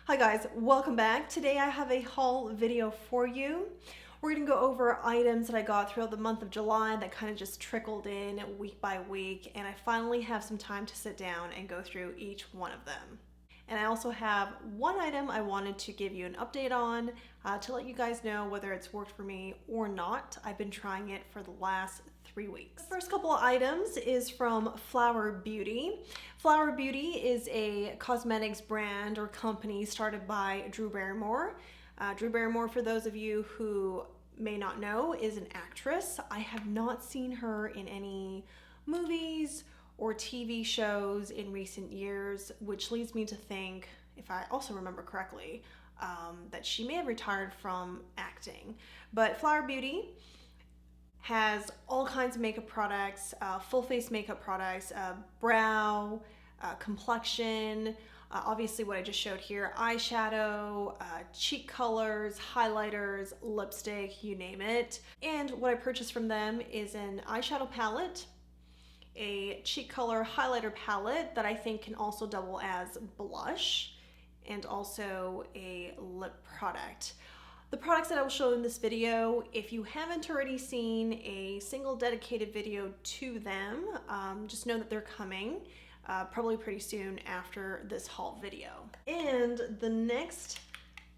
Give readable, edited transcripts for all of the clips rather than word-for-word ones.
Hi guys, welcome back. Today I have a haul video for you. We're gonna go over items that I got throughout the month of July that kind of just trickled in week by week, and I finally have some time to sit down and go through each one of them. And I also have one item I wanted to give you an update on to let you guys know whether it's worked for me or not. I've been trying it for the last 3 weeks. The first couple of items is from Flower Beauty. Flower Beauty is a cosmetics brand or company started by Drew Barrymore. Drew Barrymore, for those of you who may not know, is an actress. I have not seen her in any movies or TV shows in recent years, which leads me to think, if I also remember correctly, that she may have retired from acting. But Flower Beauty has all kinds of makeup products, full face makeup products, brow, complexion, obviously what I just showed here, eyeshadow, cheek colors, highlighters, lipstick, you name it. And what I purchased from them is an eyeshadow palette, a cheek color highlighter palette that I think can also double as blush, and also a lip product. The products that I will show in this video, if you haven't already seen a single dedicated video to them, just know that they're coming probably pretty soon after this haul video. And the next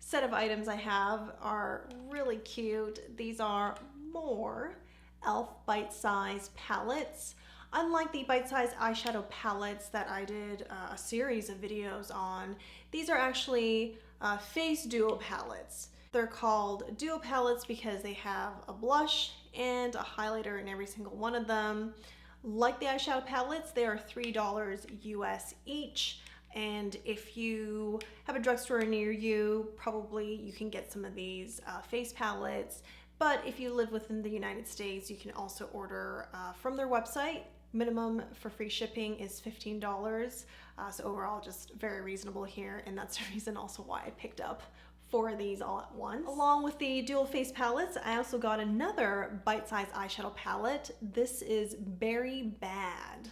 set of items I have are really cute. These are more e.l.f. bite-size palettes. Unlike the bite-size eyeshadow palettes that I did a series of videos on, these are actually face duo palettes. They're called duo palettes because they have a blush and a highlighter in every single one of them. Like the eyeshadow palettes, they are $3 US each. And if you have a drugstore near you, probably you can get some of these face palettes. But if you live within the United States, you can also order from their website. Minimum for free shipping is $15. So overall, just very reasonable here. And that's the reason also why I picked up 4 of these all at once. Along with the dual face palettes, I also got another bite-sized eyeshadow palette. This is Berry Bad.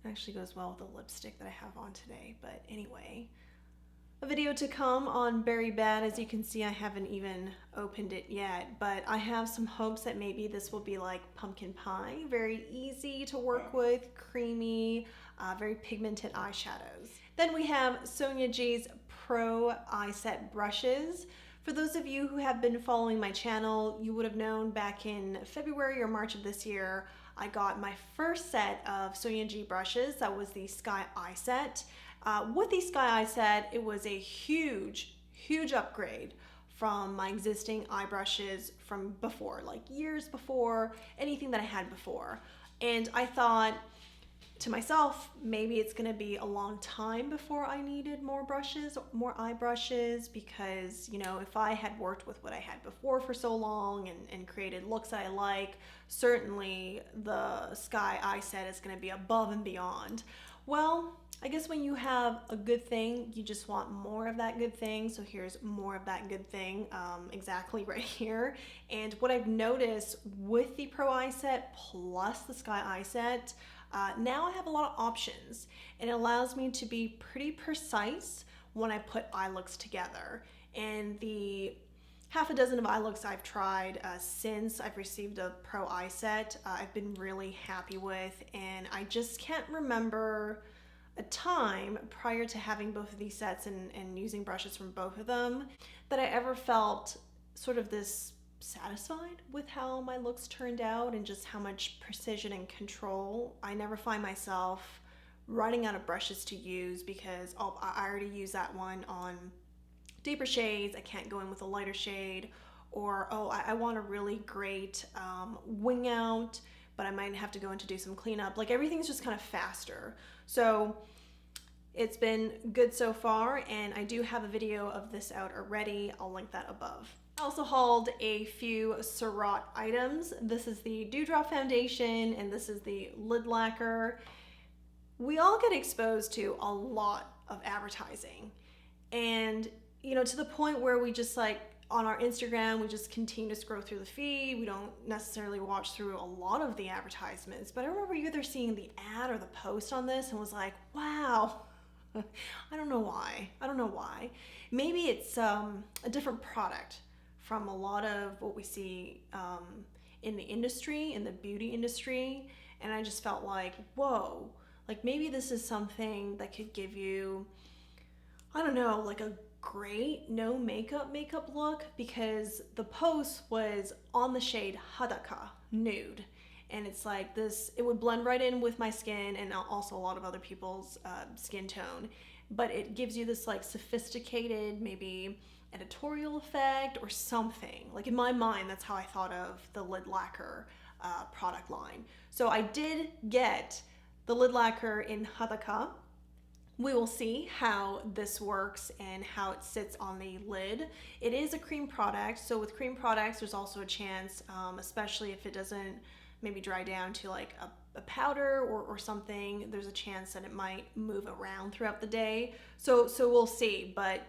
It actually goes well with the lipstick that I have on today, but anyway. A video to come on Berry Bad. As you can see, I haven't even opened it yet, but I have some hopes that maybe this will be like pumpkin pie. Very easy to work with, creamy, very pigmented eyeshadows. Then we have Sonia G's Pro Eye Set brushes. For those of you who have been following my channel, you would have known back in February or March of this year, I got my first set of Sonia G brushes. That was the Sky Eye Set. With the Sky Eye Set, it was a huge upgrade from my existing eye brushes from before, like years before, anything that I had before. And I thought to myself, maybe it's gonna be a long time before I needed more brushes, more eye brushes, because, you know, if I had worked with what I had before for so long and created looks that I like, certainly the Sky Eye Set is gonna be above and beyond. Well, I guess when you have a good thing, you just want more of that good thing. So here's more of that good thing, exactly right here. And what I've noticed with the Pro Eye Set plus the Sky Eye Set, now I have a lot of options, and it allows me to be pretty precise when I put eye looks together. And the half a dozen of eye looks I've tried since I've received a Pro Eye Set, I've been really happy with, and I just can't remember a time prior to having both of these sets and using brushes from both of them that I ever felt sort of this satisfied with how my looks turned out and just how much precision and control. I never find myself running out of brushes to use because, oh, I already used that one on deeper shades, I can't go in with a lighter shade, or oh, I want a really great wing out, but I might have to go in to do some cleanup. Like, everything's just kind of faster. So it's been good so far, and I do have a video of this out already. I'll link that above. I also hauled a few Surratt items. This is the Dewdrop Foundation, and this is the Lid Lacquer. We all get exposed to a lot of advertising, and you know, to the point where we just like, on our Instagram, we just continue to scroll through the feed. We don't necessarily watch through a lot of the advertisements, but I remember either seeing the ad or the post on this and was like, wow, I don't know why. I don't know why. Maybe it's a different product from a lot of what we see in the industry, in the beauty industry. And I just felt like, whoa, like maybe this is something that could give you, I don't know, like a great no makeup look, because the post was on the shade Hadaka Nude. And it's like this, it would blend right in with my skin and also a lot of other people's skin tone. But it gives you this like sophisticated, maybe editorial effect or something. Like in my mind, that's how I thought of the lid lacquer product line. So I did get the lid lacquer in Hadaka. We will see how this works and how it sits on the lid. It is a cream product, so with cream products, there's also a chance, especially if it doesn't maybe dry down to like a powder or something, there's a chance that it might move around throughout the day. So we'll see, but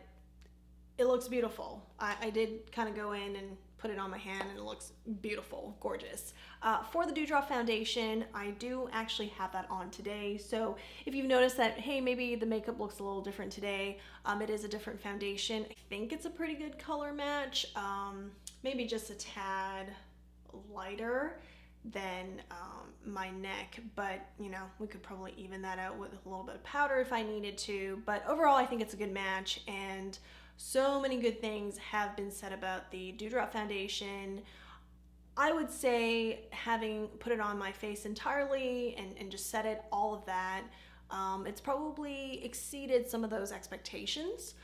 it looks beautiful. I did kind of go in and put it on my hand and it looks beautiful, gorgeous. For the Dewdrop foundation, I do actually have that on today. So if you've noticed that, hey, maybe the makeup looks a little different today, it is a different foundation. I think it's a pretty good color match, maybe just a tad lighter than my neck, but you know, we could probably even that out with a little bit of powder if I needed to. But overall, I think it's a good match, and so many good things have been said about the Dewdrop foundation. I would say, having put it on my face entirely and just set it, all of that, it's probably exceeded some of those expectations.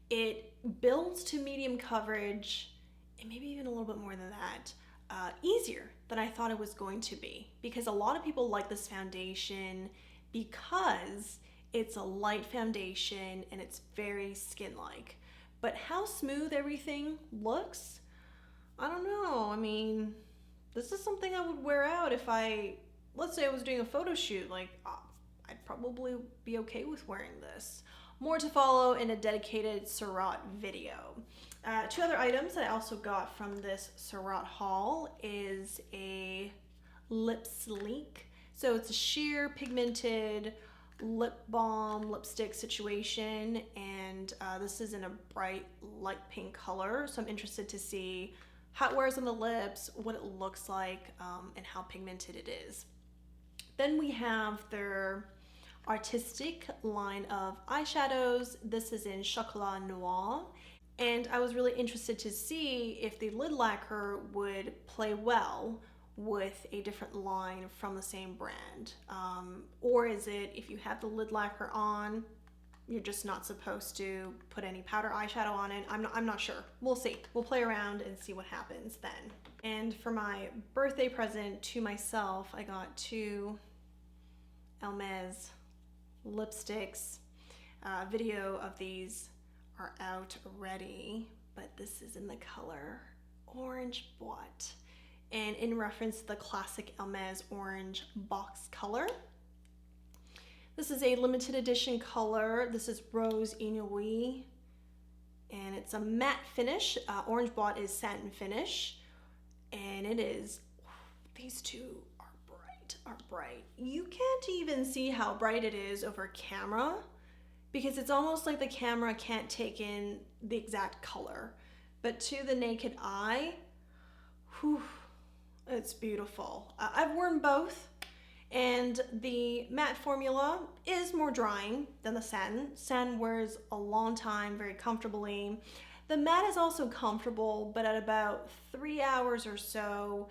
It builds to medium coverage, and maybe even a little bit more than that, easier than I thought it was going to be, because a lot of people like this foundation because it's a light foundation and it's very skin-like. But how smooth everything looks, I don't know. I mean, this is something I would wear out if let's say I was doing a photo shoot. Like, I'd probably be okay with wearing this. More to follow in a dedicated Surratt video. Two other items that I also got from this Surratt haul is a Lipslique. So it's a sheer pigmented lip balm lipstick situation, and this is in a bright light pink color. So I'm interested to see how it wears on the lips, what it looks like, and how pigmented it is. Then we have their Artistique line of eyeshadows. This is in Chocolat Noir. And I was really interested to see if the lid lacquer would play well with a different line from the same brand. Or is it, if you have the lid lacquer on, you're just not supposed to put any powder eyeshadow on it? I'm not sure. We'll see. We'll play around and see what happens then. And for my birthday present to myself, I got two Hermes lipsticks. Video of these are out already, but this is in the color Orange Boîte, and in reference to the classic Hermes orange box color. This is a limited edition color. This is Rose Inouï, and it's a matte finish. Orange Boîte is satin finish, and it is, these two are bright. You can't even see how bright it is over camera, because it's almost like the camera can't take in the exact color. But to the naked eye, whew, it's beautiful. I've worn both, and the matte formula is more drying than the satin. Satin wears a long time very comfortably. The matte is also comfortable, but at about 3 hours or so,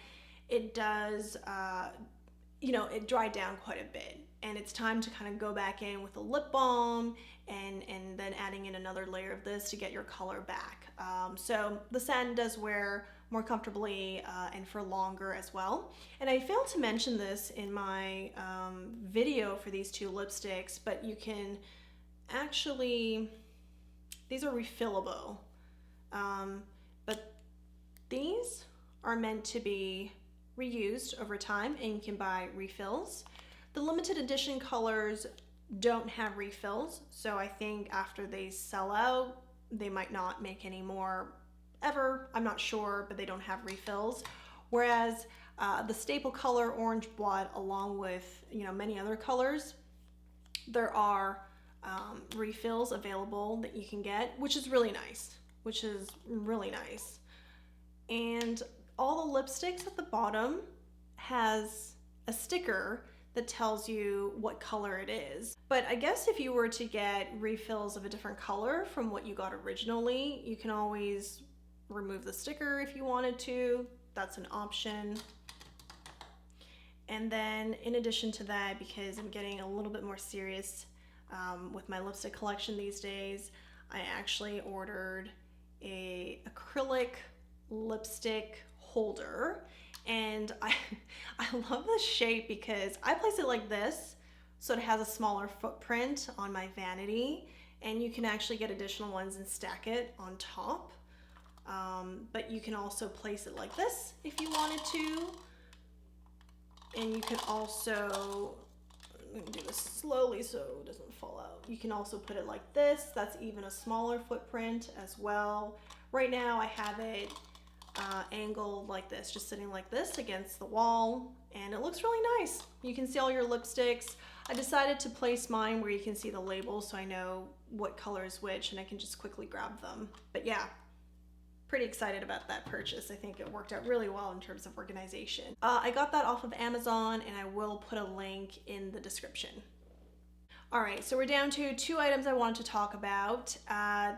it does, it dried down quite a bit. And it's time to kind of go back in with a lip balm and then adding in another layer of this to get your color back. So the satin does wear more comfortably and for longer as well. And I failed to mention this in my video for these two lipsticks, but you can actually, these are refillable. But these are meant to be reused over time, and you can buy refills. The limited edition colors don't have refills, so I think after they sell out, they might not make any more ever. I'm not sure, but they don't have refills. Whereas the staple color Orange Boîte, along with many other colors, there are refills available that you can get, which is really nice, And all the lipsticks at the bottom has a sticker that tells you what color it is. But I guess if you were to get refills of a different color from what you got originally, you can always remove the sticker if you wanted to. That's an option. And then in addition to that, because I'm getting a little bit more serious with my lipstick collection these days, I actually ordered a acrylic lipstick holder. And I love this shape because I place it like this, so it has a smaller footprint on my vanity, and you can actually get additional ones and stack it on top. But you can also place it like this if you wanted to. And you can also, I'm gonna do this slowly so it doesn't fall out. You can also put it like this. That's even a smaller footprint as well. Right now I have it angled like this, just sitting like this against the wall, and it looks really nice. You can see all your lipsticks. I decided to place mine where you can see the labels so I know what color is which and I can just quickly grab them. But yeah, pretty excited about that purchase. I think it worked out really well in terms of organization. I got that off of Amazon, and I will put a link in the description. All right, so we're down to 2 items I wanted to talk about.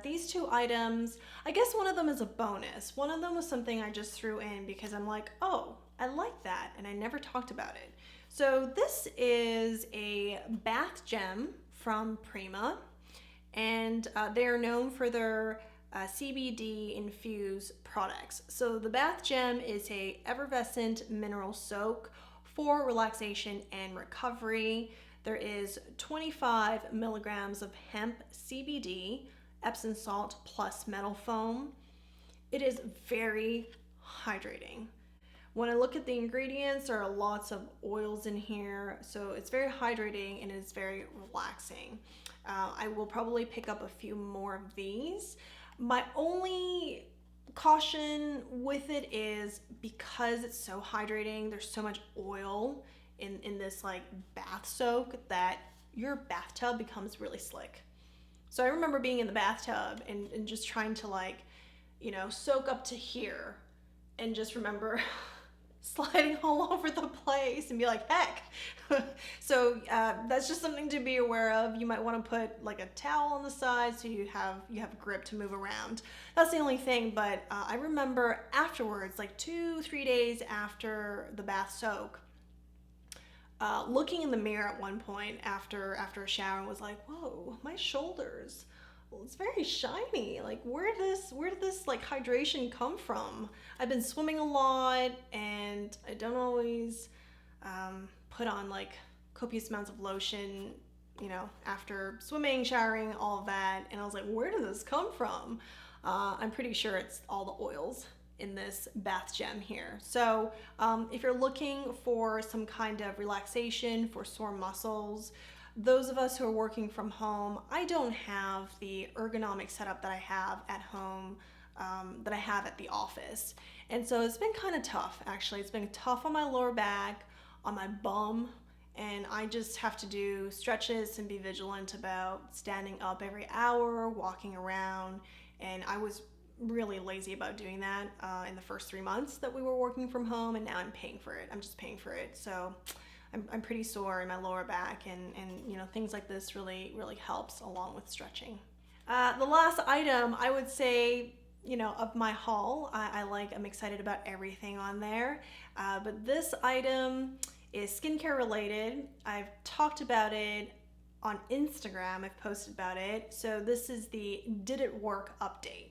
These 2 items, I guess one of them is a bonus. One of them was something I just threw in because I'm like, oh, I like that, and I never talked about it. So this is a bath gem from Prima, and they are known for their CBD infused products. So the bath gem is a effervescent mineral soak for relaxation and recovery. There is 25 milligrams of hemp CBD, Epsom salt plus metal foam. It is very hydrating. When I look at the ingredients, there are lots of oils in here, so it's very hydrating and it's very relaxing. I will probably pick up a few more of these. My only caution with it is because it's so hydrating, there's so much oil in this like bath soak that your bathtub becomes really slick. So I remember being in the bathtub and just trying to, like, you know, soak up to here, and just remember sliding all over the place and be like, heck. So that's just something to be aware of. You might want to put like a towel on the side so you have grip to move around. That's the only thing. But I remember afterwards, like 2-3 days after the bath soak, looking in the mirror at one point after a shower, and was like, whoa, my shoulders, well, it's very shiny. Like, where did this like hydration come from? I've been swimming a lot, and I don't always put on like copious amounts of lotion, you know, after swimming, showering, all of that. And I was like, where did this come from? I'm pretty sure it's all the oils in this bath gem here. So if you're looking for some kind of relaxation for sore muscles, those of us who are working from home, I don't have the ergonomic setup that I have at home, that I have at the office. And so it's been kind of tough, actually. It's been tough on my lower back, on my bum, and I just have to do stretches and be vigilant about standing up every hour, walking around, and I was really lazy about doing that in the first 3 months that we were working from home, and now I'm paying for it. I'm just paying for it. So I'm pretty sore in my lower back, and you know, things like this really helps along with stretching. The last item I would say, you know, of my haul, I'm excited about everything on there, but this item is skincare related. I've talked about it on Instagram. I've posted about it. So this is the Did It Work update.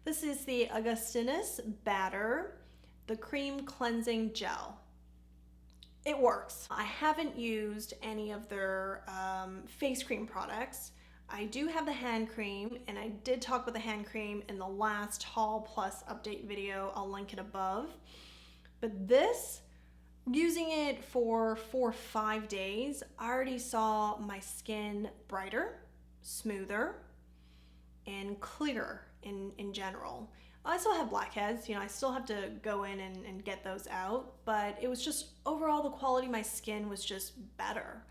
This is the Augustinus Bader, the Cream Cleansing Gel. It works. I haven't used any of their face cream products. I do have the hand cream, and I did talk about the hand cream in the last haul plus update video. I'll link it above. But this, using it for 4 or 5 days, I already saw my skin brighter, smoother, and clearer in general. I still have blackheads, you know, I still have to go in and get those out, but it was just overall the quality of my skin was just better.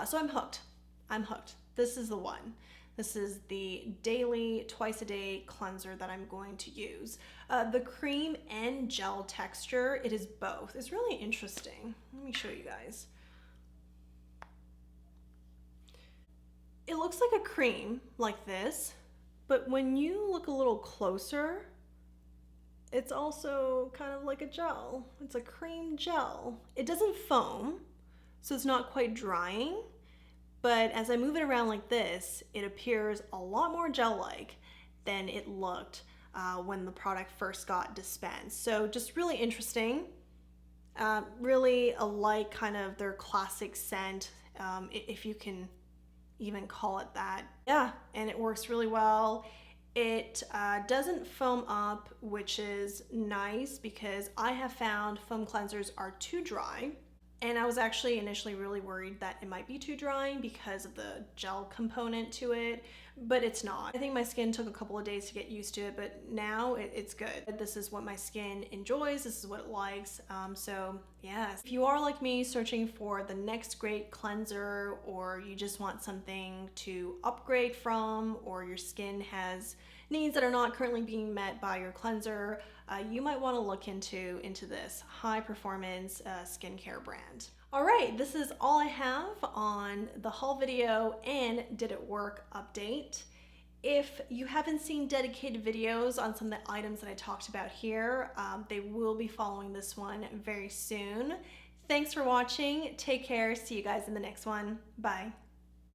So I'm hooked. I'm hooked. This is the one. This is the daily, twice a day cleanser that I'm going to use. The cream and gel texture, it is both. It's really interesting. Let me show you guys. It looks like a cream like this, but when you look a little closer, it's also kind of like a gel. It's a cream gel. It doesn't foam, so it's not quite drying. But as I move it around like this, it appears a lot more gel-like than it looked when the product first got dispensed. So just really interesting. Really like kind of their classic scent, if you can even call it that. Yeah, and it works really well. It doesn't foam up, which is nice because I have found foam cleansers are too dry. And I was actually initially really worried that it might be too dry because of the gel component to it, but it's not. I think my skin took a couple of days to get used to it, but now it's good. This is what my skin enjoys. This is what it likes. So yes, if you are like me searching for the next great cleanser, or you just want something to upgrade from, or your skin has needs that are not currently being met by your cleanser, you might want to look into this high performance skincare brand. All right, this is all I have on the haul video and did it work update. If you haven't seen dedicated videos on some of the items that I talked about here, they will be following this one very soon. Thanks for watching. Take care. See you guys in the next one. Bye.